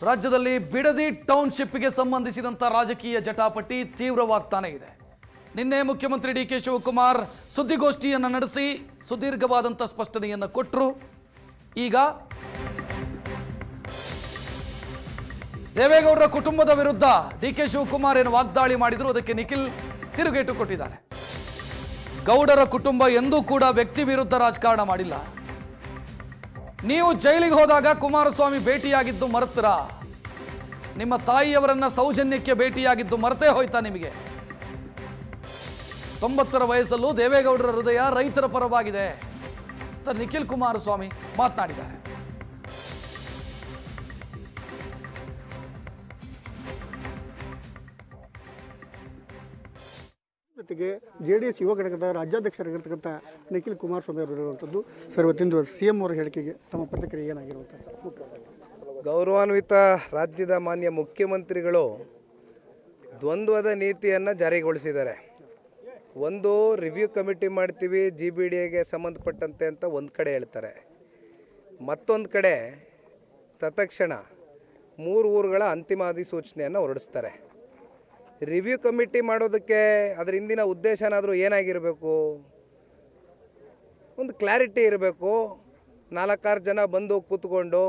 ರಾಜ್ಯದಲ್ಲಿ ಬಿಡದಿ ಟೌನ್ಶಿಪ್ಗೆ ಸಂಬಂಧಿಸಿದಂಥ ರಾಜಕೀಯ ಜಟಾಪಟಿ ತೀವ್ರವಾಗ್ತಾನೆ ಇದೆ. ನಿನ್ನೆ ಮುಖ್ಯಮಂತ್ರಿ ಡಿ ಕೆ ಶಿವಕುಮಾರ್ ಸುದ್ದಿಗೋಷ್ಠಿಯನ್ನು ನಡೆಸಿ ಸುದೀರ್ಘವಾದಂಥ ಸ್ಪಷ್ಟನೆಯನ್ನು ಕೊಟ್ಟರು. ಈಗ ದೇವೇಗೌಡರ ಕುಟುಂಬದ ವಿರುದ್ಧ ಡಿ ಕೆ ಶಿವಕುಮಾರ್ ಏನು ವಾಗ್ದಾಳಿ ಮಾಡಿದ್ರು, ಅದಕ್ಕೆ ನಿಖಿಲ್ ತಿರುಗೇಟು ಕೊಟ್ಟಿದ್ದಾರೆ. ಗೌಡರ ಕುಟುಂಬ ಎಂದೂ ಕೂಡ ವ್ಯಕ್ತಿ ವಿರುದ್ಧ ರಾಜಕಾರಣ ಮಾಡಿಲ್ಲ. ನೀವು ಜೈಲಿಗೆ ಹೋದಾಗ ಕುಮಾರಸ್ವಾಮಿ ಭೇಟಿಯಾಗಿದ್ದು ಮರೆತರಾ? ನಿಮ್ಮ ತಾಯಿಯವರನ್ನ ಸೌಜನ್ಯಕ್ಕೆ ಭೇಟಿಯಾಗಿದ್ದು ಮರೆತೇ ಹೋಯ್ತಾ ನಿಮಗೆ? 90ರ ವಯಸ್ಸಲ್ಲೂ ದೇವೇಗೌಡರ ಹೃದಯ ರೈತರ ಪರವಾಗಿದೆ ಅಂತ ನಿಖಿಲ್ ಕುಮಾರಸ್ವಾಮಿ ಮಾತನಾಡಿದ್ದಾರೆ. ಜೊತೆಗೆ ಜೆಡಿಎಸ್ ಯುವ ಘಟಕದ ರಾಜ್ಯಾಧ್ಯಕ್ಷರಾಗಿರ್ತಕ್ಕಂಥ ನಿಖಿಲ್ ಕುಮಾರಸ್ವಾಮಿ ಅವರು ಇರುವಂಥದ್ದು. ಸರ್, ಇವತ್ತಿಂದು ಸಿಎಂ ಅವರ ಹೇಳಿಕೆಗೆ ತಮ್ಮ ಪ್ರತಿಕ್ರಿಯೆ ಏನಾಗಿರುವಂಥ ಸರ್? ಗೌರವಾನ್ವಿತ ರಾಜ್ಯದ ಮಾನ್ಯ ಮುಖ್ಯಮಂತ್ರಿಗಳು ದ್ವಂದ್ವದ ನೀತಿಯನ್ನು ಜಾರಿಗೊಳಿಸಿದ್ದಾರೆ. ಒಂದು ರಿವ್ಯೂ ಕಮಿಟಿ ಮಾಡ್ತೀವಿ GBDAಗೆ ಸಂಬಂಧಪಟ್ಟಂತೆ ಅಂತ ಒಂದು ಕಡೆ ಹೇಳ್ತಾರೆ, ಮತ್ತೊಂದು ಕಡೆ ತತ್ಕ್ಷಣ 3 ಊರುಗಳ ಅಂತಿಮ ಅಧಿಸೂಚನೆಯನ್ನು ಹೊರಡಿಸ್ತಾರೆ. ರಿವ್ಯೂ ಕಮಿಟಿ ಮಾಡೋದಕ್ಕೆ ಅದರ ಹಿಂದಿನ ಉದ್ದೇಶನಾದರೂ ಏನಾಗಿರಬೇಕು? ಒಂದು ಕ್ಲಾರಿಟಿ ಇರಬೇಕು. 4-6 ಜನ ಬಂದು ಕೂತ್ಕೊಂಡು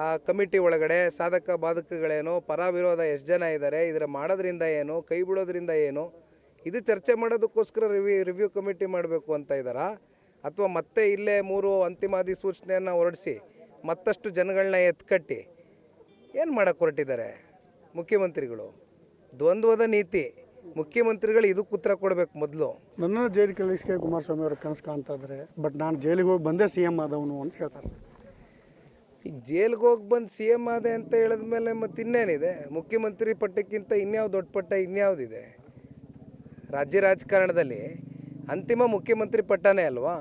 ಆ ಕಮಿಟಿ ಒಳಗಡೆ ಸಾಧಕ ಬಾಧಕಗಳೇನು, ಪರ ವಿರೋಧ ಎಷ್ಟು ಜನ ಇದ್ದಾರೆ, ಇದರ ಮಾಡೋದ್ರಿಂದ ಏನು, ಕೈ ಬಿಡೋದ್ರಿಂದ ಏನು, ಇದು ಚರ್ಚೆ ಮಾಡೋದಕ್ಕೋಸ್ಕರ ರಿವ್ಯೂ ಕಮಿಟಿ ಮಾಡಬೇಕು ಅಂತ ಇದ್ದಾರಾ? ಅಥವಾ ಮತ್ತೆ ಇಲ್ಲೇ 3 ಅಂತಿಮ ಅಧಿಸೂಚನೆಯನ್ನು ಹೊರಡಿಸಿ ಮತ್ತಷ್ಟು ಜನಗಳನ್ನ ಎತ್ಕಟ್ಟಿ ಏನು ಮಾಡೋಕ್ಕೆ ಹೊರಟಿದ್ದಾರೆ ಮುಖ್ಯಮಂತ್ರಿಗಳು? ದ್ವಂದ್ವದ ನೀತಿ. ಮುಖ್ಯಮಂತ್ರಿಗಳು ಇದಕ್ಕೆ ಉತ್ತರ ಕೊಡಬೇಕು. ಮೊದಲು ನನ್ನನ್ನು ಜೈಲಿಗೆ ಕಳಿಸ್ಕೆ ಕುಮಾರಸ್ವಾಮಿ ಅವರು ಕನಸು ಕಾಣ್ತಾ ಇದ್ದಾರೆ, ಬಟ್ ನಾನು ಜೈಲಿಗೆ ಹೋಗಿ ಬಂದೇ CM ಆದವನು ಅಂತ ಹೇಳ್ತಾರೆ ಸರ್. ಈಗ ಜೈಲಿಗೆ ಹೋಗಿ ಬಂದು CM ಆದೆ ಅಂತ ಹೇಳಿದ ಮೇಲೆ ಮತ್ತೆ ಇನ್ನೇನಿದೆ? ಮುಖ್ಯಮಂತ್ರಿ ಪಟ್ಟಕ್ಕಿಂತ ಇನ್ಯಾವ ದೊಡ್ಡ ಪಟ್ಟ ಇನ್ಯಾವುದಿದೆ ರಾಜ್ಯ ರಾಜಕಾರಣದಲ್ಲಿ? ಅಂತಿಮ ಮುಖ್ಯಮಂತ್ರಿ ಪಟ್ಟನೇ ಅಲ್ವಾ?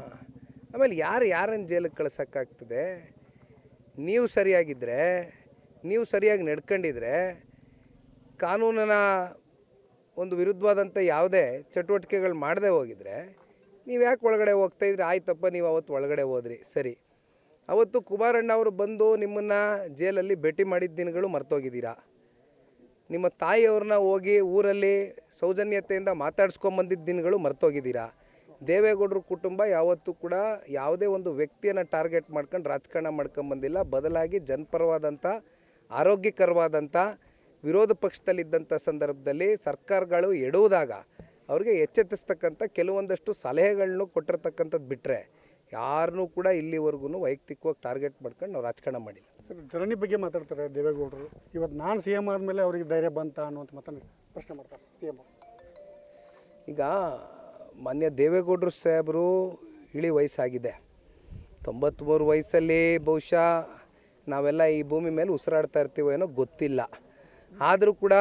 ಆಮೇಲೆ ಯಾರನ್ನು ಜೈಲಿಗೆ ಕಳ್ಸೋಕ್ಕಾಗ್ತದೆ? ನೀವು ಸರಿಯಾಗಿದ್ದರೆ, ನೀವು ಸರಿಯಾಗಿ ನಡ್ಕೊಂಡಿದ್ರೆ, ಕಾನೂನಿನ ಒಂದು ವಿರುದ್ಧವಾದಂಥ ಯಾವುದೇ ಚಟುವಟಿಕೆಗಳು ಮಾಡದೆ ಹೋಗಿದ್ರೆ ನೀವು ಯಾಕೆ ಒಳಗಡೆ ಹೋಗ್ತಾಯಿದ್ರಿ? ಆಯ್ತಪ್ಪ, ನೀವು ಅವತ್ತು ಒಳಗಡೆ ಹೋದ್ರಿ, ಸರಿ. ಅವತ್ತು ಕುಮಾರಣ್ಣ ಅವರು ಬಂದು ನಿಮ್ಮನ್ನು ಜೈಲಲ್ಲಿ ಭೇಟಿ ಮಾಡಿದ ದಿನಗಳು ಮರ್ತೋಗಿದ್ದೀರಾ. ನಿಮ್ಮ ತಾಯಿಯವ್ರನ್ನ ಹೋಗಿ ಊರಲ್ಲಿ ಸೌಜನ್ಯತೆಯಿಂದ ಮಾತಾಡ್ಸ್ಕೊಂಬಂದಿದ್ದ ದಿನಗಳು ಮರ್ತೋಗಿದ್ದೀರಾ. ದೇವೇಗೌಡರ ಕುಟುಂಬ ಯಾವತ್ತೂ ಕೂಡ ಯಾವುದೇ ಒಂದು ವ್ಯಕ್ತಿಯನ್ನು ಟಾರ್ಗೆಟ್ ಮಾಡ್ಕೊಂಡು ರಾಜಕಾರಣ ಮಾಡ್ಕೊಂಬಂದಿಲ್ಲ. ಬದಲಾಗಿ ಜನಪರವಾದಂಥ, ಆರೋಗ್ಯಕರವಾದಂಥ, ವಿರೋಧ ಪಕ್ಷದಲ್ಲಿದ್ದಂಥ ಸಂದರ್ಭದಲ್ಲಿ ಸರ್ಕಾರಗಳು ಎಡುವುದಾಗ ಅವ್ರಿಗೆ ಎಚ್ಚೆತ್ತಿಸ್ತಕ್ಕಂಥ ಕೆಲವೊಂದಷ್ಟು ಸಲಹೆಗಳನ್ನು ಕೊಟ್ಟಿರ್ತಕ್ಕಂಥದ್ದು ಬಿಟ್ಟರೆ ಯಾರನ್ನೂ ಕೂಡ ಇಲ್ಲಿವರೆಗೂ ವೈಯಕ್ತಿಕವಾಗಿ ಟಾರ್ಗೆಟ್ ಮಾಡ್ಕೊಂಡು ನಾವು ರಾಜಕಾರಣ ಮಾಡಿಲ್ಲ. ಸರ್, ಧರಣಿ ಬಗ್ಗೆ ಮಾತಾಡ್ತಾರೆ ದೇವೇಗೌಡರು. ಇವತ್ತು ನಾನು CM ಆದಮೇಲೆ ಅವರಿಗೆ ಧೈರ್ಯ ಬಂತ ಅನ್ನುವಂಥ ಮಾತನ್ನು ಪ್ರಶ್ನೆ ಮಾಡ್ತಾರೆ CM ಅವರು. ಈಗ ಮಾನ್ಯ ದೇವೇಗೌಡರು ಸಾಹೇಬರು ಇಳಿ ವಯಸ್ಸಾಗಿದೆ. 93 ವಯಸ್ಸಲ್ಲಿ ಬಹುಶಃ ನಾವೆಲ್ಲ ಈ ಭೂಮಿ ಮೇಲೆ ಉಸಿರಾಡ್ತಾ ಇರ್ತೀವೋ ಏನೋ ಗೊತ್ತಿಲ್ಲ. ಆದರೂ ಕೂಡ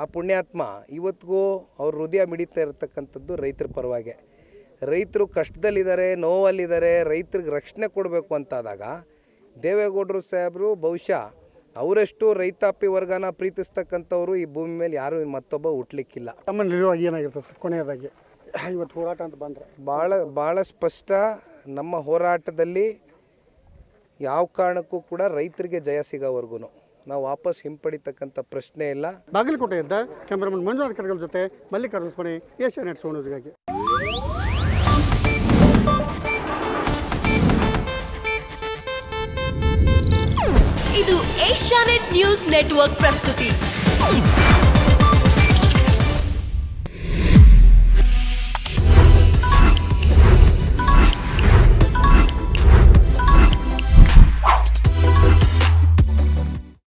ಆ ಪುಣ್ಯಾತ್ಮ ಇವತ್ತಿಗೂ ಅವ್ರ ಹೃದಯ ಮಿಡಿತಾ ಇರತಕ್ಕಂಥದ್ದು ರೈತರ ಪರವಾಗಿ. ರೈತರು ಕಷ್ಟದಲ್ಲಿದ್ದಾರೆ, ನೋವಲ್ಲಿದ್ದಾರೆ, ರೈತರಿಗೆ ರಕ್ಷಣೆ ಕೊಡಬೇಕು ಅಂತಾದಾಗ ದೇವೇಗೌಡರು ಸಾಹೇಬರು ಬಹುಶಃ ಅವರಷ್ಟು ರೈತಾಪಿ ವರ್ಗನ ಪ್ರೀತಿಸ್ತಕ್ಕಂಥವ್ರು ಈ ಭೂಮಿ ಮೇಲೆ ಯಾರು ಮತ್ತೊಬ್ಬ ಹುಟ್ಲಿಕ್ಕಿಲ್ಲ. ತಮ್ಮ ನಿಲುವಾಗಿ ಏನಾಗಿರ್ತದೆ ಸರ್ ಕೊನೆಯದಾಗಿ ಇವತ್ತು ಹೋರಾಟ ಅಂತ ಬಂದರೆ? ಭಾಳ ಸ್ಪಷ್ಟ. ನಮ್ಮ ಹೋರಾಟದಲ್ಲಿ ಯಾವ ಕಾರಣಕ್ಕೂ ಕೂಡ ರೈತರಿಗೆ ಜಯ ಸಿಗೋವರೆಗೂ ನಾವು ವಾಪಸ್ ಹಿಂಪಡಿತಕ್ಕಂಥ ಪ್ರಶ್ನೆ ಇಲ್ಲ. ಬಾಗಲಕೋಟೆಯಿಂದ ಕ್ಯಾಮರಾಮನ್ ಮಂಜುನಾಥ್ ಕರ್ಗಲ್ ಜೊತೆ ಮಲ್ಲಿಕಾರ್ಜುನ ಸ್ವಾಮಿ, ಏಷ್ಯಾನೆಟ್ ಸೋನೂಸ್ಗಾಗಿ. ಇದು ಏಷ್ಯಾನೆಟ್ ನ್ಯೂಸ್ ನೆಟ್ವರ್ಕ್ ಪ್ರಸ್ತುತಿ.